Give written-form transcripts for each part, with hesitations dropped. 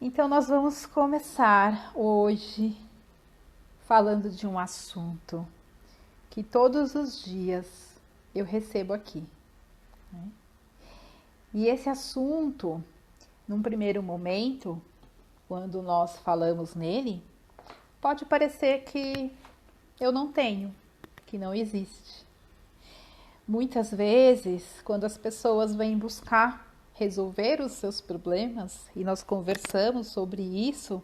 Então, nós vamos começar hoje falando de um assunto que todos os dias eu recebo aqui, né? E esse assunto, num primeiro momento, quando nós falamos nele, pode parecer que eu não tenho, que não existe. Muitas vezes, quando as pessoas vêm buscar resolver os seus problemas e nós conversamos sobre isso,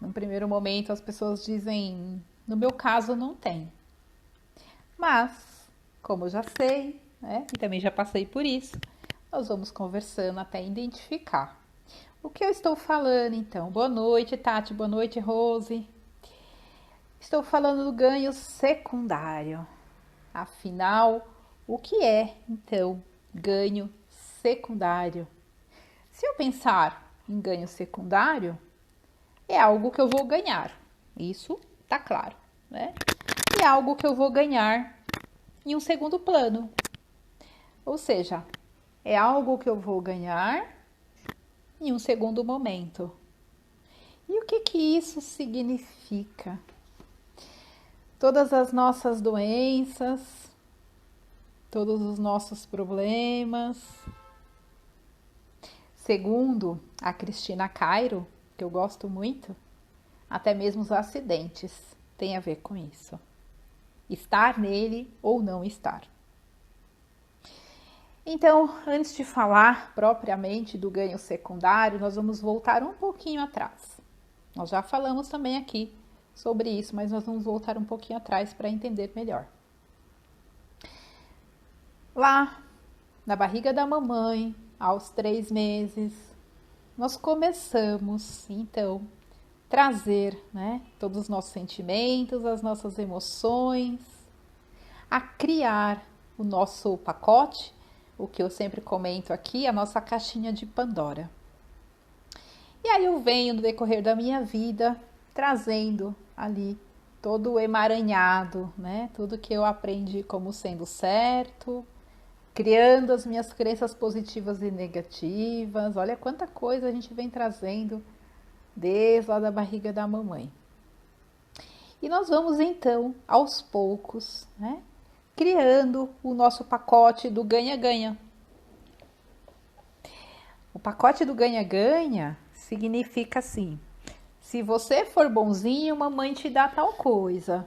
num primeiro momento as pessoas dizem, no meu caso não tem. Mas, como eu já sei, né, e também já passei por isso, nós vamos conversando até identificar. O que eu estou falando então? Boa noite, Tati. Boa noite, Rose. Estou falando do ganho secundário. Afinal, o que é então ganho secundário? Se eu pensar em ganho secundário, é algo que eu vou ganhar. Isso tá claro, né? E é algo que eu vou ganhar em um segundo plano. Ou seja, é algo que eu vou ganhar em um segundo momento. E o que isso significa? Todas as nossas doenças, todos os nossos problemas. Segundo a Cristina Cairo, que eu gosto muito, até mesmo os acidentes têm a ver com isso. Estar nele ou não estar. Então, antes de falar propriamente do ganho secundário, nós vamos voltar um pouquinho atrás. Nós já falamos também aqui sobre isso, mas nós vamos voltar um pouquinho atrás para entender melhor. Lá, na barriga da mamãe, aos 3 meses, nós começamos, então, trazer, né, todos os nossos sentimentos, as nossas emoções, a criar o nosso pacote, o que eu sempre comento aqui, a nossa caixinha de Pandora. E aí eu venho no decorrer da minha vida trazendo ali todo o emaranhado, né? Tudo que eu aprendi como sendo certo, criando as minhas crenças positivas e negativas. Olha quanta coisa a gente vem trazendo desde lá da barriga da mamãe. E nós vamos então, aos poucos, né, criando o nosso pacote do ganha-ganha. O pacote do ganha-ganha significa assim: se você for bonzinho, mamãe te dá tal coisa.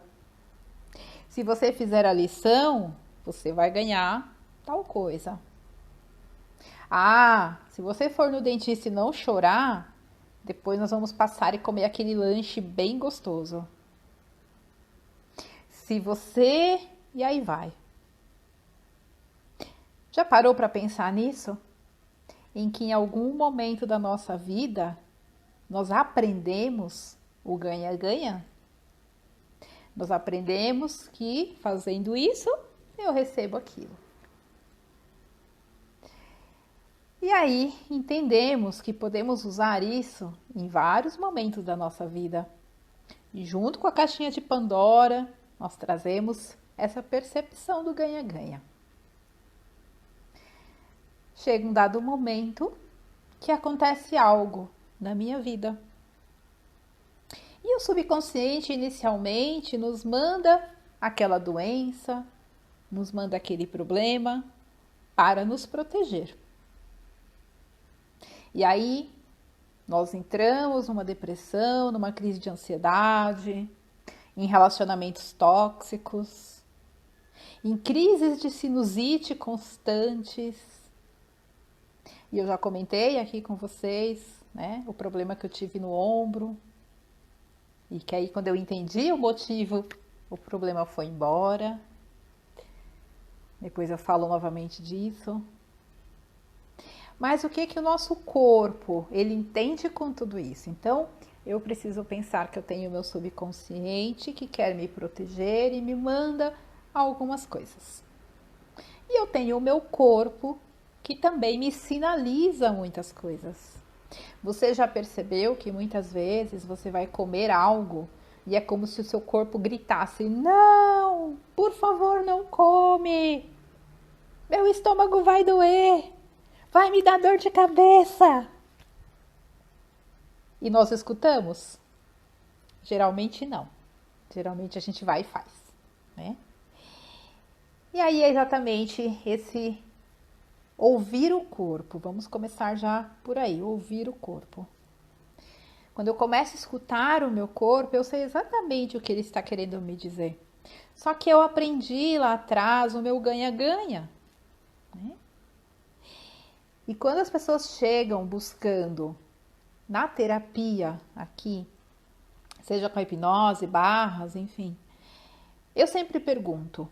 Se você fizer a lição, você vai ganhar tal coisa. Ah, se você for no dentista e não chorar, depois nós vamos passar e comer aquele lanche bem gostoso. Se você... E aí vai. Já parou para pensar nisso? Em que em algum momento da nossa vida nós aprendemos o ganha-ganha? Nós aprendemos que fazendo isso eu recebo aquilo. E aí entendemos que podemos usar isso em vários momentos da nossa vida. E junto com a caixinha de Pandora, nós trazemos essa percepção do ganha-ganha. Chega um dado momento que acontece algo na minha vida. E o subconsciente inicialmente nos manda aquela doença, nos manda aquele problema para nos proteger. E aí nós entramos numa depressão, numa crise de ansiedade, em relacionamentos tóxicos, em crises de sinusite constantes. E eu já comentei aqui com vocês, né, o problema que eu tive no ombro. E que aí quando eu entendi o motivo, o problema foi embora. Depois eu falo novamente disso. Mas o que o nosso corpo, ele entende com tudo isso? Então, eu preciso pensar que eu tenho o meu subconsciente que quer me proteger e me manda algumas coisas. E eu tenho o meu corpo que também me sinaliza muitas coisas. Você já percebeu que muitas vezes você vai comer algo e é como se o seu corpo gritasse: não, por favor, não come, meu estômago vai doer, vai me dar dor de cabeça. E nós escutamos? Geralmente não. Geralmente a gente vai e faz, né? E aí é exatamente esse ouvir o corpo. Vamos começar já por aí, ouvir o corpo. Quando eu começo a escutar o meu corpo, eu sei exatamente o que ele está querendo me dizer. Só que eu aprendi lá atrás o meu ganha-ganha, né? E quando as pessoas chegam buscando na terapia aqui, seja com a hipnose, barras, enfim, eu sempre pergunto: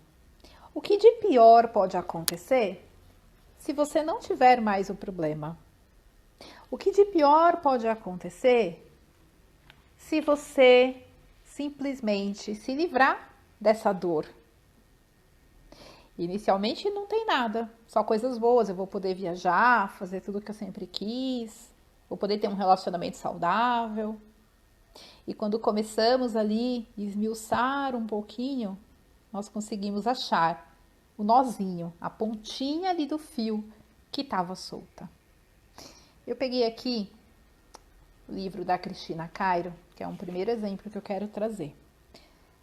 o que de pior pode acontecer se você não tiver mais o problema? O que de pior pode acontecer se você simplesmente se livrar dessa dor? Inicialmente não tem nada, só coisas boas. Eu vou poder viajar, fazer tudo que eu sempre quis, vou poder ter um relacionamento saudável. E quando começamos ali a esmiuçar um pouquinho, nós conseguimos achar o nozinho, a pontinha ali do fio que estava solta. Eu peguei aqui o livro da Cristina Cairo, que é um primeiro exemplo que eu quero trazer.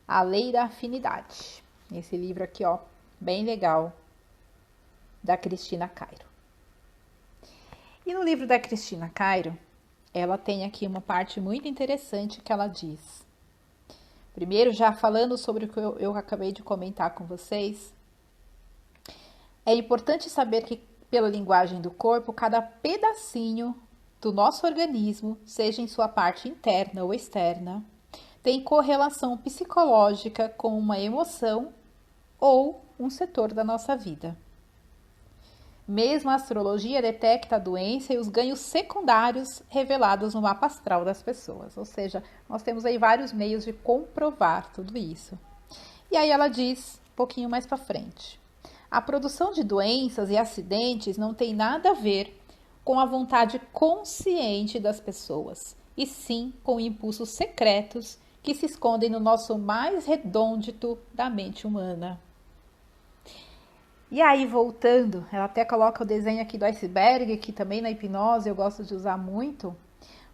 A Lei da Afinidade. Esse livro aqui, ó, bem legal, da Cristina Cairo. E no livro da Cristina Cairo, ela tem aqui uma parte muito interessante que ela diz. Primeiro, já falando sobre o que eu acabei de comentar com vocês, é importante saber que, pela linguagem do corpo, cada pedacinho do nosso organismo, seja em sua parte interna ou externa, tem correlação psicológica com uma emoção ou um setor da nossa vida. Mesmo a astrologia detecta a doença e os ganhos secundários revelados no mapa astral das pessoas. Ou seja, nós temos aí vários meios de comprovar tudo isso. E aí ela diz, um pouquinho mais para frente: a produção de doenças e acidentes não tem nada a ver com a vontade consciente das pessoas, e sim com impulsos secretos que se escondem no nosso mais recôndito da mente humana. E aí, voltando, ela até coloca o desenho aqui do iceberg, que também na hipnose eu gosto de usar muito,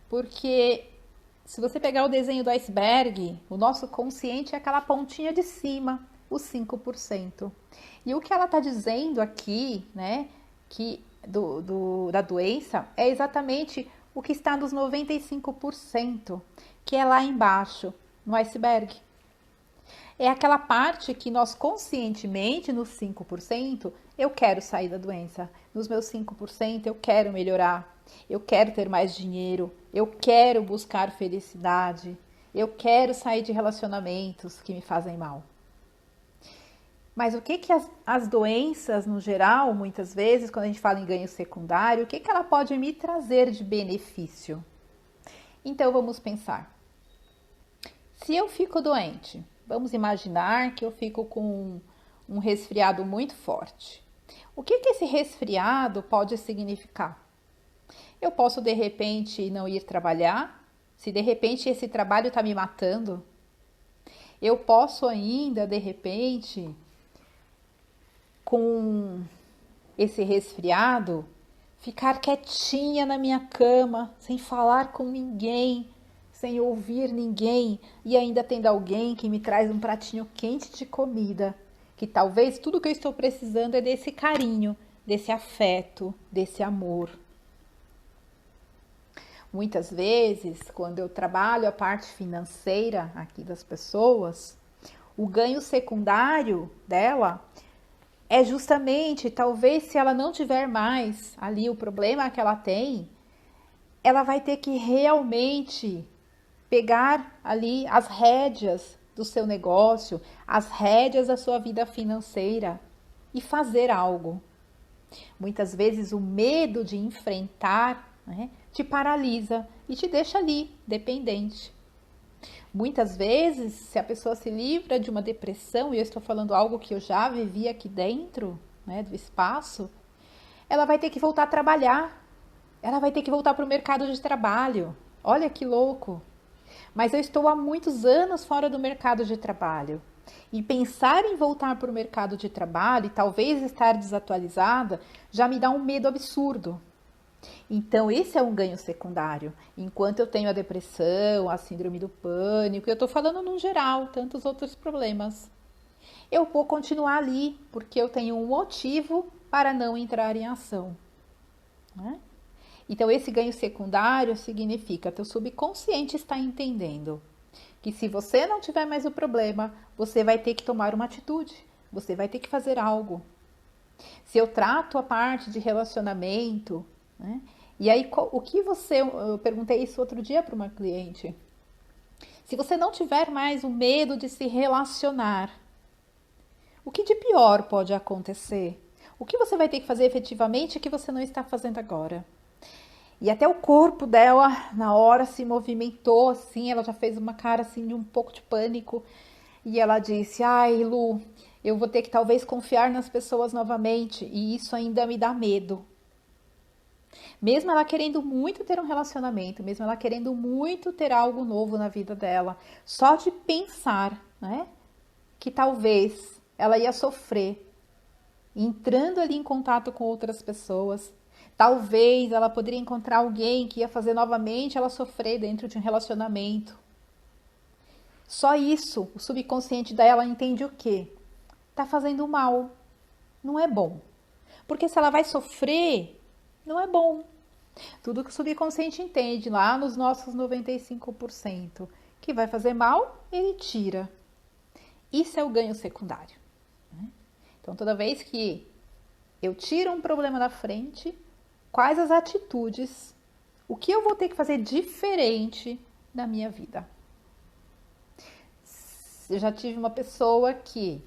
porque se você pegar o desenho do iceberg, o nosso consciente é aquela pontinha de cima, os 5%. E o que ela está dizendo aqui, né, que da doença, é exatamente o que está nos 95%, que é lá embaixo, no iceberg. É aquela parte que nós conscientemente, nos 5%, eu quero sair da doença. Nos meus 5%, eu quero melhorar. Eu quero ter mais dinheiro. Eu quero buscar felicidade. Eu quero sair de relacionamentos que me fazem mal. Mas o que as doenças, no geral, muitas vezes, quando a gente fala em ganho secundário, o que ela pode me trazer de benefício? Então, vamos pensar. Se eu fico doente, vamos imaginar que eu fico com um resfriado muito forte. O que esse resfriado pode significar? Eu posso, de repente, não ir trabalhar, se de repente esse trabalho está me matando. Eu posso ainda, de repente, com esse resfriado, ficar quietinha na minha cama, sem falar com ninguém, sem ouvir ninguém, e ainda tendo alguém que me traz um pratinho quente de comida, que talvez tudo que eu estou precisando é desse carinho, desse afeto, desse amor. Muitas vezes, quando eu trabalho a parte financeira aqui das pessoas, o ganho secundário dela é justamente, talvez, se ela não tiver mais ali o problema que ela tem, ela vai ter que realmente pegar ali as rédeas do seu negócio, as rédeas da sua vida financeira e fazer algo. Muitas vezes o medo de enfrentar, né, te paralisa e te deixa ali, dependente. Muitas vezes, se a pessoa se livra de uma depressão, e eu estou falando algo que eu já vivi aqui dentro, né, do espaço, ela vai ter que voltar a trabalhar. Ela vai ter que voltar para o mercado de trabalho. Olha que louco! Mas eu estou há muitos anos fora do mercado de trabalho. E pensar em voltar para o mercado de trabalho e talvez estar desatualizada já me dá um medo absurdo. Então, esse é um ganho secundário. Enquanto eu tenho a depressão, a síndrome do pânico, eu estou falando no geral, tantos outros problemas. Eu vou continuar ali, porque eu tenho um motivo para não entrar em ação. Né? Então, esse ganho secundário significa que teu subconsciente está entendendo que se você não tiver mais o problema, você vai ter que tomar uma atitude, você vai ter que fazer algo. Se eu trato a parte de relacionamento, né? E aí, o que você... Eu perguntei isso outro dia para uma cliente. Se você não tiver mais o medo de se relacionar, o que de pior pode acontecer? O que você vai ter que fazer efetivamente que você não está fazendo agora? E até o corpo dela, na hora, se movimentou, assim, ela já fez uma cara, assim, de um pouco de pânico. E ela disse, ai, Lu, eu vou ter que talvez confiar nas pessoas novamente, e isso ainda me dá medo. Mesmo ela querendo muito ter um relacionamento, mesmo ela querendo muito ter algo novo na vida dela, só de pensar, né, que talvez ela ia sofrer, entrando ali em contato com outras pessoas, talvez ela poderia encontrar alguém que ia fazer novamente ela sofrer dentro de um relacionamento. Só isso, o subconsciente dela entende o quê? Tá fazendo mal, não é bom. Porque se ela vai sofrer, não é bom. Tudo que o subconsciente entende lá nos nossos 95% que vai fazer mal, ele tira. Isso é o ganho secundário. Então, toda vez que eu tiro um problema da frente, quais as atitudes, o que eu vou ter que fazer diferente na minha vida? Eu já tive uma pessoa que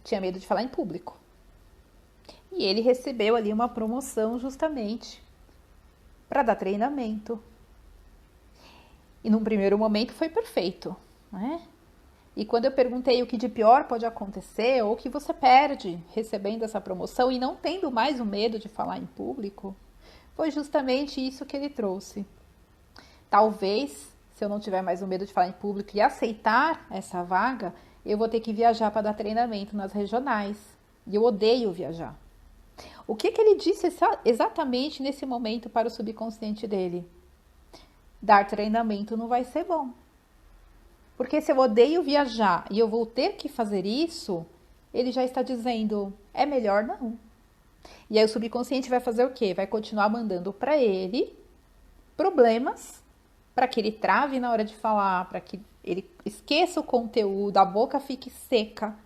tinha medo de falar em público. E ele recebeu ali uma promoção justamente para dar treinamento. E num primeiro momento foi perfeito, né? E quando eu perguntei o que de pior pode acontecer, ou o que você perde recebendo essa promoção e não tendo mais o medo de falar em público, foi justamente isso que ele trouxe. Talvez, se eu não tiver mais o medo de falar em público e aceitar essa vaga, eu vou ter que viajar para dar treinamento nas regionais. E eu odeio viajar. O que ele disse exatamente nesse momento para o subconsciente dele? Dar treinamento não vai ser bom. Porque se eu odeio viajar e eu vou ter que fazer isso, ele já está dizendo, é melhor não. E aí o subconsciente vai fazer o quê? Vai continuar mandando para ele problemas para que ele trave na hora de falar, para que ele esqueça o conteúdo, a boca fique seca,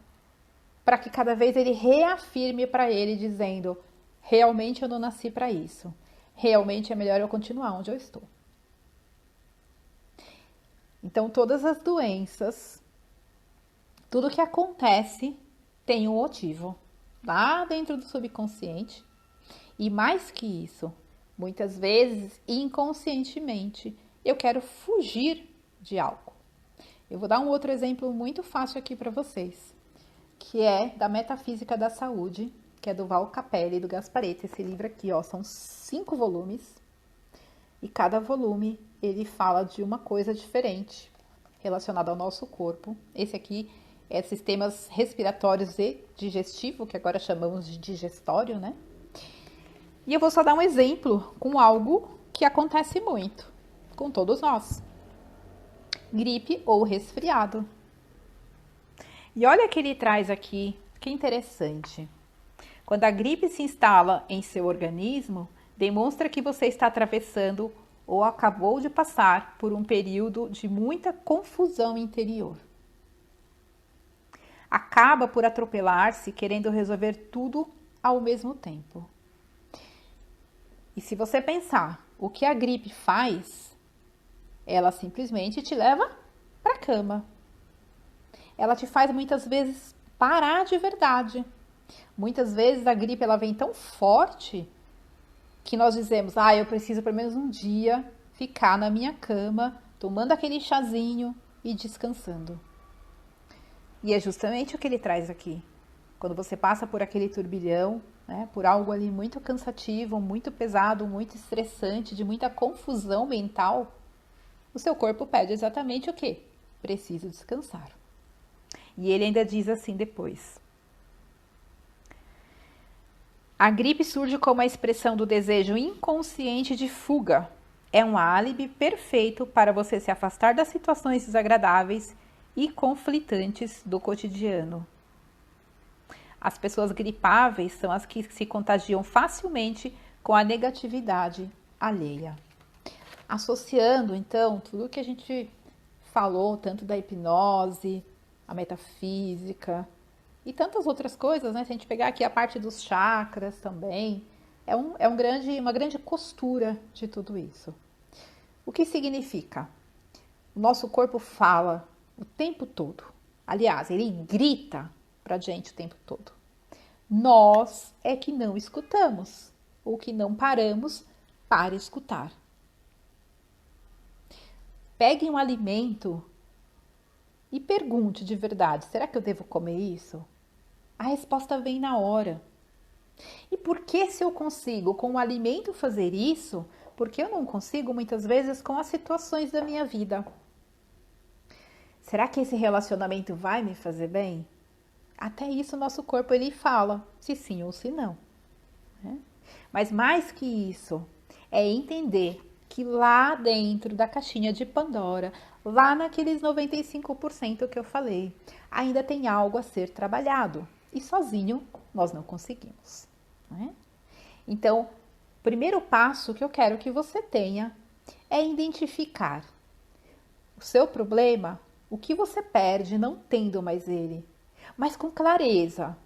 para que cada vez ele reafirme para ele dizendo, realmente eu não nasci para isso. Realmente é melhor eu continuar onde eu estou. Então, todas as doenças, tudo que acontece tem um motivo lá dentro do subconsciente. E mais que isso, muitas vezes, inconscientemente, eu quero fugir de algo. Eu vou dar um outro exemplo muito fácil aqui para vocês, que é da Metafísica da Saúde, que é do Val Capelli e do Gasparetti. Esse livro aqui, ó, são 5 volumes. E cada volume, ele fala de uma coisa diferente relacionada ao nosso corpo. Esse aqui é sistemas respiratórios e digestivo, que agora chamamos de digestório, né? E eu vou só dar um exemplo com algo que acontece muito com todos nós. Gripe ou resfriado. E olha que ele traz aqui, que interessante. Quando a gripe se instala em seu organismo, demonstra que você está atravessando ou acabou de passar por um período de muita confusão interior. Acaba por atropelar-se querendo resolver tudo ao mesmo tempo. E se você pensar o que a gripe faz, ela simplesmente te leva para a cama. Ela te faz muitas vezes parar de verdade. Muitas vezes a gripe ela vem tão forte que nós dizemos, eu preciso pelo menos um dia ficar na minha cama, tomando aquele chazinho e descansando. E é justamente o que ele traz aqui. Quando você passa por aquele turbilhão, né, por algo ali muito cansativo, muito pesado, muito estressante, de muita confusão mental, o seu corpo pede exatamente o quê? Preciso descansar. E ele ainda diz assim depois. A gripe surge como a expressão do desejo inconsciente de fuga. É um álibi perfeito para você se afastar das situações desagradáveis e conflitantes do cotidiano. As pessoas gripáveis são as que se contagiam facilmente com a negatividade alheia. Associando, então, tudo que a gente falou, tanto da hipnose, a metafísica e tantas outras coisas, né? Se a gente pegar aqui a parte dos chakras também, uma grande costura de tudo isso. O que significa? O nosso corpo fala o tempo todo. Aliás, ele grita pra gente o tempo todo. Nós é que não escutamos, ou que não paramos para escutar. Pegue um alimento e pergunte de verdade: será que eu devo comer isso? A resposta vem na hora. E por que, se eu consigo com o alimento fazer isso, por que eu não consigo muitas vezes com as situações da minha vida? Será que esse relacionamento vai me fazer bem? Até isso o nosso corpo ele fala, se sim ou se não. Né? Mas mais que isso, é entender que lá dentro da caixinha de Pandora, lá naqueles 95% que eu falei, ainda tem algo a ser trabalhado. E sozinho nós não conseguimos. Né? Então, o primeiro passo que eu quero que você tenha é identificar o seu problema, o que você perde não tendo mais ele, mas com clareza,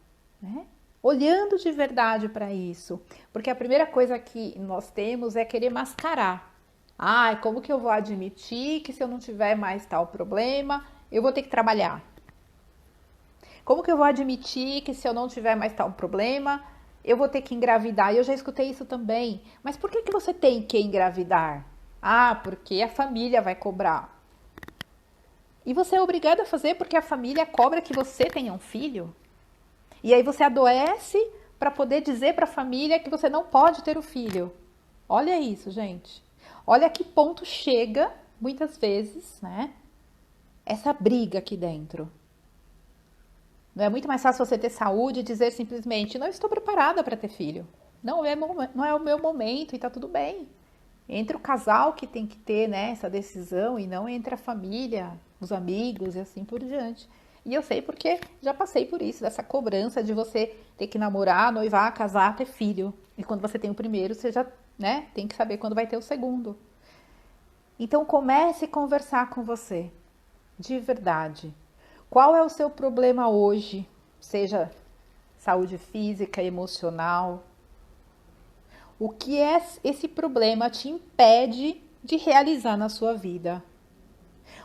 né? Olhando de verdade para isso. Porque a primeira coisa que nós temos é querer mascarar. Ai, como que eu vou admitir que se eu não tiver mais tal problema, eu vou ter que trabalhar? Como que eu vou admitir que se eu não tiver mais tal problema, eu vou ter que engravidar? Eu já escutei isso também. Mas por que você tem que engravidar? Ah, porque a família vai cobrar. E você é obrigado a fazer porque a família cobra que você tenha um filho? E aí você adoece para poder dizer para a família que você não pode ter o filho. Olha isso, gente. Olha a que ponto chega, muitas vezes, né? Essa briga aqui dentro. Não é muito mais fácil você ter saúde e dizer simplesmente: não estou preparada para ter filho. Não é o meu momento e tá tudo bem. Entre o casal que tem que ter, né, essa decisão e não entre a família, os amigos e assim por diante. E eu sei porque já passei por isso, dessa cobrança de você ter que namorar, noivar, casar, ter filho. E quando você tem o primeiro, você já, né, tem que saber quando vai ter o segundo. Então comece a conversar com você, de verdade. Qual é o seu problema hoje? Seja saúde física, emocional. O que esse problema te impede de realizar na sua vida?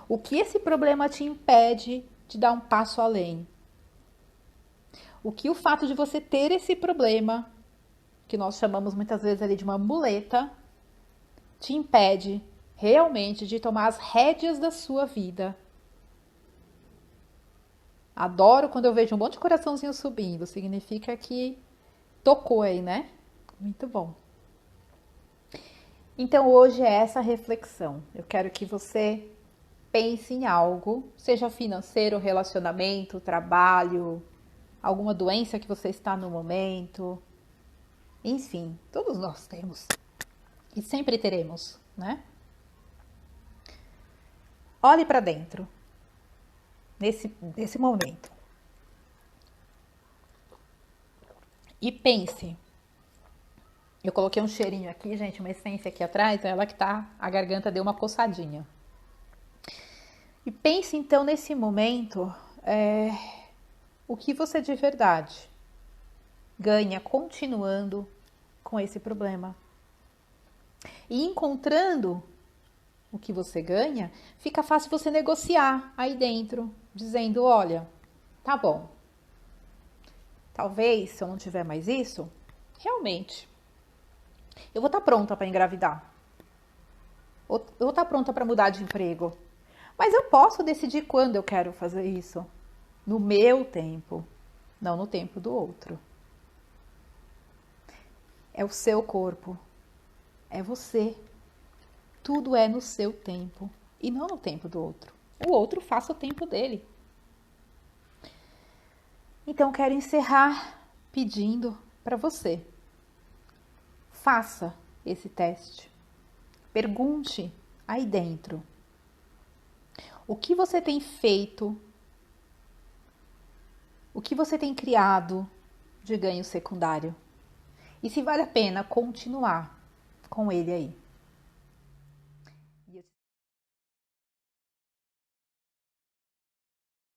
O que esse problema te impede de dar um passo além? O que o fato de você ter esse problema, que nós chamamos muitas vezes ali de uma muleta, te impede realmente de tomar as rédeas da sua vida? Adoro quando eu vejo um monte de coraçãozinho subindo, significa que tocou aí, né? Muito bom. Então hoje é essa reflexão. Eu quero que você pense em algo, seja financeiro, relacionamento, trabalho, alguma doença que você está no momento. Enfim, todos nós temos e sempre teremos, né? Olhe para dentro nesse momento e pense. Eu coloquei um cheirinho aqui, gente, uma essência aqui atrás, ela que tá, a garganta deu uma coçadinha. E pense então nesse momento, o que você de verdade ganha continuando com esse problema. E encontrando o que você ganha, fica fácil você negociar aí dentro, dizendo: olha, tá bom, talvez se eu não tiver mais isso, realmente eu vou estar pronta para engravidar. Eu vou estar pronta para mudar de emprego. Mas eu posso decidir quando eu quero fazer isso. No meu tempo, não no tempo do outro. É o seu corpo. É você. Tudo é no seu tempo e não no tempo do outro. O outro faça o tempo dele. Então, quero encerrar pedindo para você faça esse teste. Pergunte aí dentro. O que você tem feito? O que você tem criado de ganho secundário? E se vale a pena continuar com ele aí.